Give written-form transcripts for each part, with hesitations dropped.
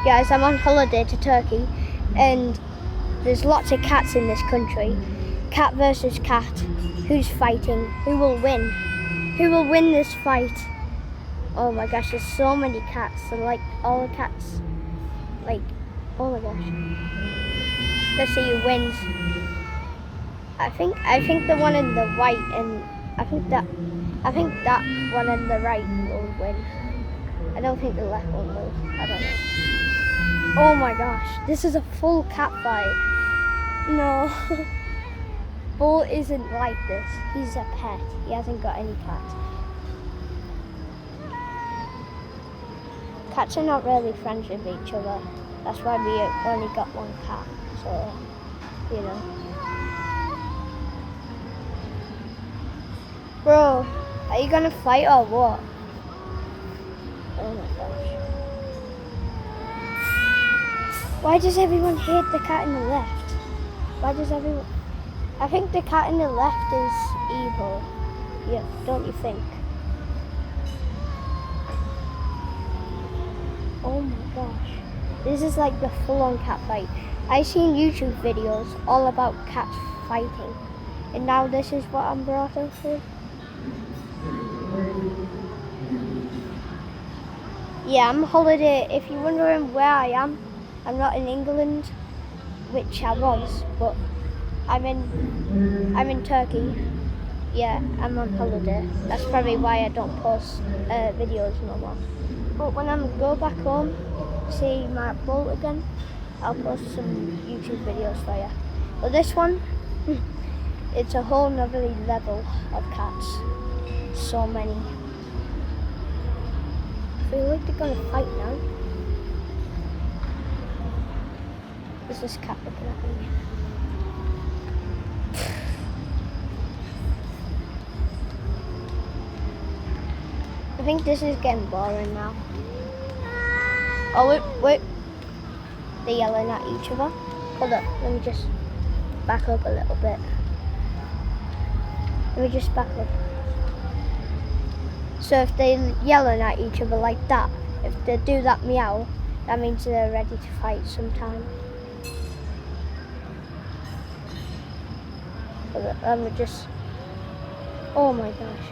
Guys, I'm on holiday to Turkey and there's lots of cats in this country. Cat versus cat. Who's fighting? Who will win? Who will win this fight? Oh my gosh, there's so many cats. And like all the cats, like, oh my gosh. Let's see who wins. I think the one in the white and I think that one in the right will win. I don't think the left one will. I don't know. Oh my gosh, this is a full cat fight. No. Bull isn't like this. He's a pet. He hasn't got any cats. Cats are not really friends with each other. That's why we only got one cat. So, you know. Bro, are you gonna fight or what? Oh my gosh. Why does everyone hate the cat in the left? Why does everyone... I think the cat in the left is evil. Yeah, don't you think? Oh my gosh. This is like the full-on cat fight. I've seen YouTube videos all about cats fighting. And now this is what I'm brought up with. Yeah, I'm on holiday. If you're wondering where I am, I'm not in England, which I was, but I'm in Turkey. Yeah, I'm on holiday. That's probably why I don't post videos no more. But when I go back home, see my boat again, I'll post some YouTube videos for you. But this one, it's a whole nother level of cats. So many. I feel like they're gonna fight now. Is this cat looking at me? I think this is getting boring now. Oh wait. They're yelling at each other. Hold up, let me just back up a little bit. Let me just back up. So if they're yelling at each other like that, if they do that meow, that means they're ready to fight sometime. Let me just... Oh my gosh.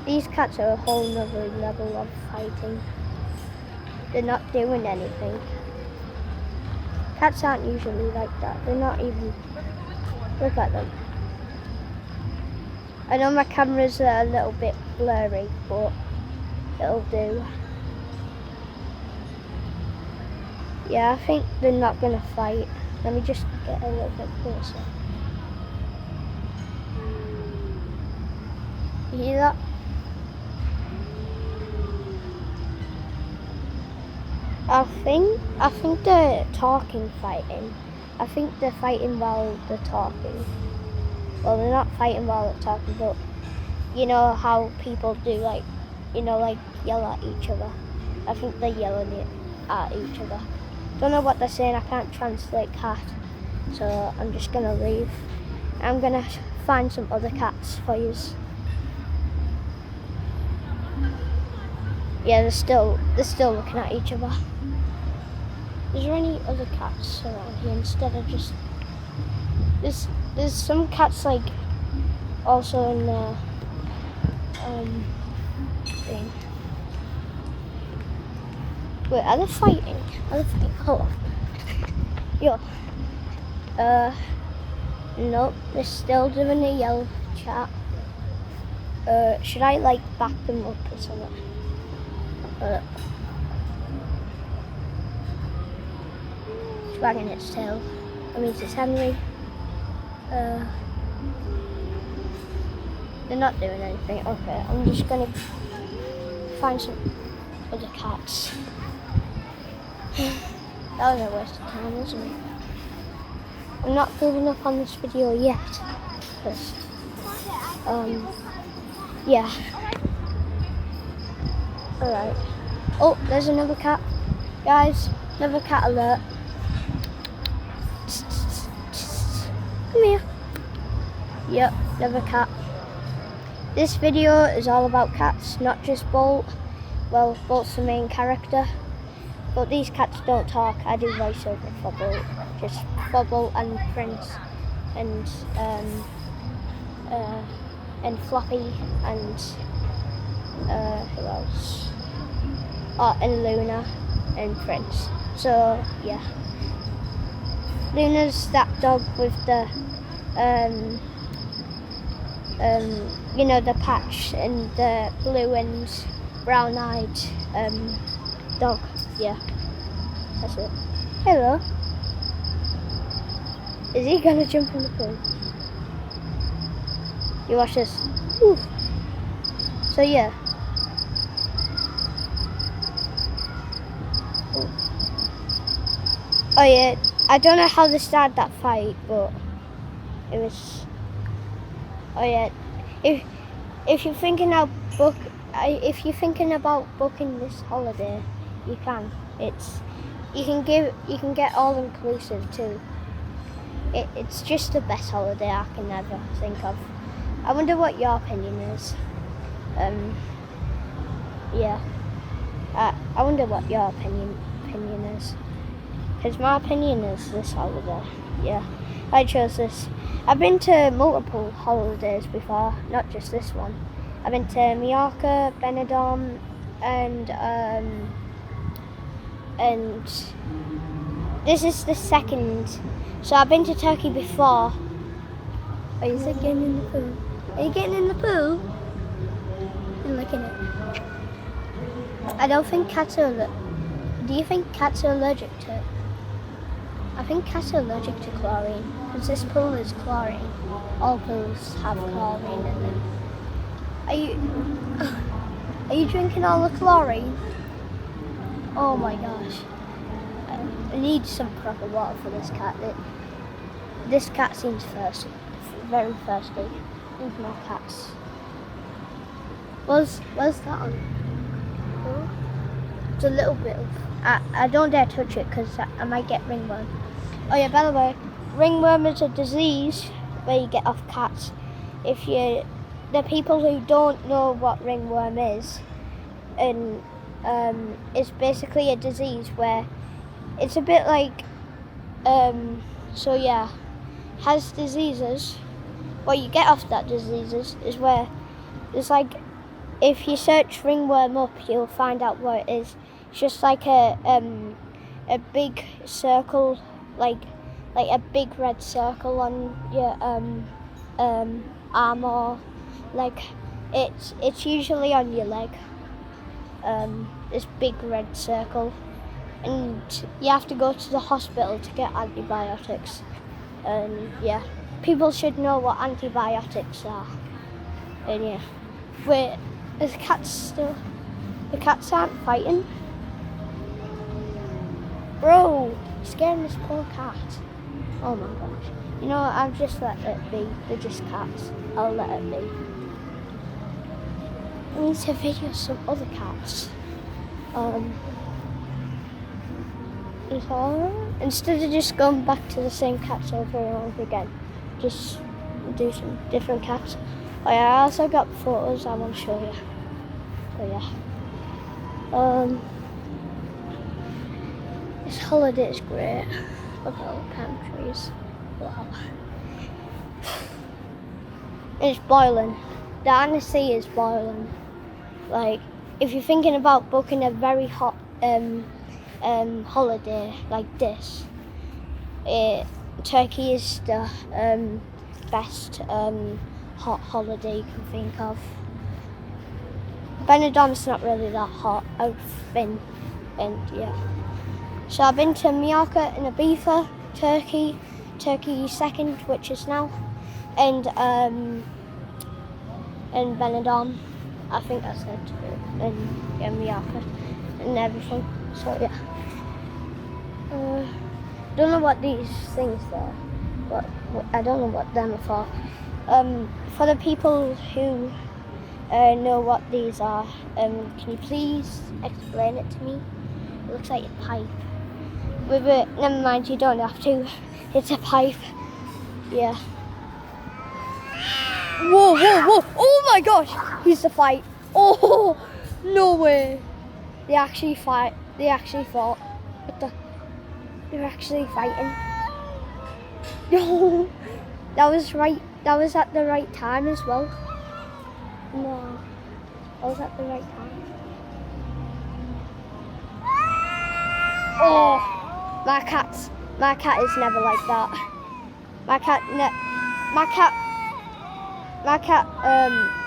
These cats are a whole nother level of fighting. They're not doing anything. Cats aren't usually like that. They're not even... Look at them. I know my camera's a little bit blurry, but it'll do. Yeah, I think they're not gonna fight. Let me just get a little bit closer. You hear that? I think they're fighting. I think they're fighting while they're talking. Well, they're not fighting while they're talking, but you know how people do, like, you know, like yell at each other. I think they're yelling at each other. Don't know what they're saying. I can't translate cat, so I'm just gonna leave. I'm gonna find some other cats for you. Yeah, they're still looking at each other. Is there any other cats around here instead of just... There's some cats like also in the thing. Wait, are they fighting? Hold on. Yo. Nope, they're still doing a yell chat. Should I like back them up or something? It's wagging its tail. That means it's Henry. They're not doing anything. Okay, I'm just gonna find some other cats. That was a waste of time, wasn't it? I'm not giving up on this video yet, because, yeah. Alright. Oh, there's another cat. Guys, another cat alert. Come here. Yep, another cat. This video is all about cats, not just Bolt. well, Bolt's the main character. But these cats don't talk. I do voiceover for Bolt. Just for Bolt and Prince and Floppy and who else? Oh, and Luna and Prince. So yeah, Luna's that dog with the the patch and the blue and brown-eyed dog. Yeah, that's it. Hello. Is he gonna jump in the pool? You watch this. Ooh. So yeah. Oh yeah, I don't know how they started that fight, but it was. Oh yeah, if you're thinking about booking this holiday, you can. You can get all inclusive too. It's just the best holiday I can ever think of. I wonder what your opinion is. Yeah. I wonder what your opinion is. Because my opinion is this holiday. Yeah. I chose this. I've been to multiple holidays before, not just this one. I've been to Mallorca, Benidorm, and this is the second. So I've been to Turkey before. Are you getting in the pool? Are you getting in the pool? And looking at it. I don't think cats are. Do you think cats are allergic to it? I think cats are allergic to chlorine because this pool is chlorine. All pools have chlorine in them. Are you drinking all the chlorine? Oh my gosh! I need some proper water for this cat. This cat seems thirsty, very thirsty. Need more cats. Where's that on? Oh, it's a little bit of. I don't dare touch it because I might get ringworm. Oh yeah, by the way, ringworm is a disease where you get off cats. The people who don't know what ringworm is, and it's basically a disease where it's a bit like, so yeah, has diseases. What you get off that diseases is where it's like, if you search ringworm up, you'll find out what it is. It's just like a big circle, like a big red circle on your arm, or like it's usually on your leg. This big red circle, and you have to go to the hospital to get antibiotics. And yeah, people should know what antibiotics are. And yeah, wait, is the cats still? The cats aren't fighting. Bro, you're scaring this poor cat. Oh my gosh. You know what, I'll just let it be. They're just cats. I'll let it be. I need to video some other cats. Instead of just going back to the same cats over and over again, just do some different cats. Oh yeah, I also got photos I want to show you. So yeah. This holiday is great. Look at all the palm trees. Wow. It's boiling. The Annecy is boiling. Like, if you're thinking about booking a very hot holiday like this, Turkey is the best hot holiday you can think of. Benidorm's not really that hot. I've been, and yeah. So I've been to Mallorca and Ibiza, Turkey second, which is now, and Benidorm. I think that's it, and yeah, Mallorca and everything. So yeah. Don't know what these things are. But I don't know what them are for. For the people who know what these are, can you please explain it to me? It looks like a pipe. With it, never mind, you don't have to. It's a pipe. Yeah. Whoa, whoa, whoa! Oh my gosh! He's the fight. Oh, no way! They actually fight. They actually fought. What the? They're actually fighting. No, that was right. That was at the right time as well. No, that was at the right time. Oh, my cat is never like that. My cat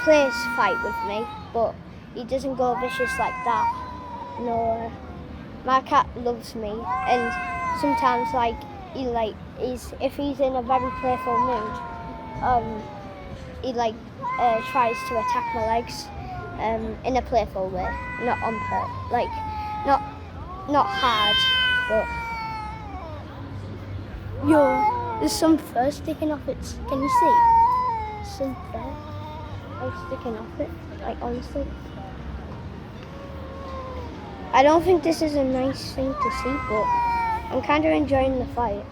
plays fight with me, but he doesn't go vicious like that. No, my cat loves me, and sometimes if he's in a very playful mood, he tries to attack my legs, in a playful way, not on purpose, not hard, but there's some fur sticking off it. Can you see? Some fur sticking off it, honestly. I don't think this is a nice thing to see, but I'm kind of enjoying the fight.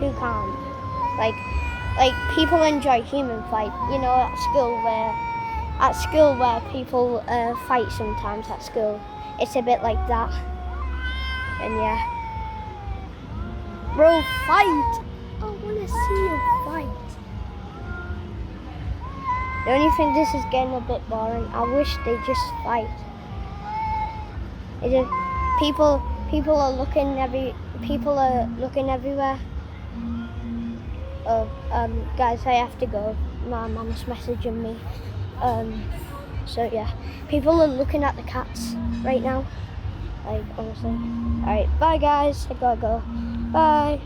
Who can't? People enjoy human fight. At school where people fight sometimes at school. It's a bit like that. And yeah. Bro, fight! I want to see you fight. The only thing, this is getting a bit boring. I wish they just fight. People are looking everywhere. Oh, guys, I have to go. My mum's messaging me. So yeah, people are looking at the cats right now. Honestly. Alright, bye guys. I gotta go. Bye.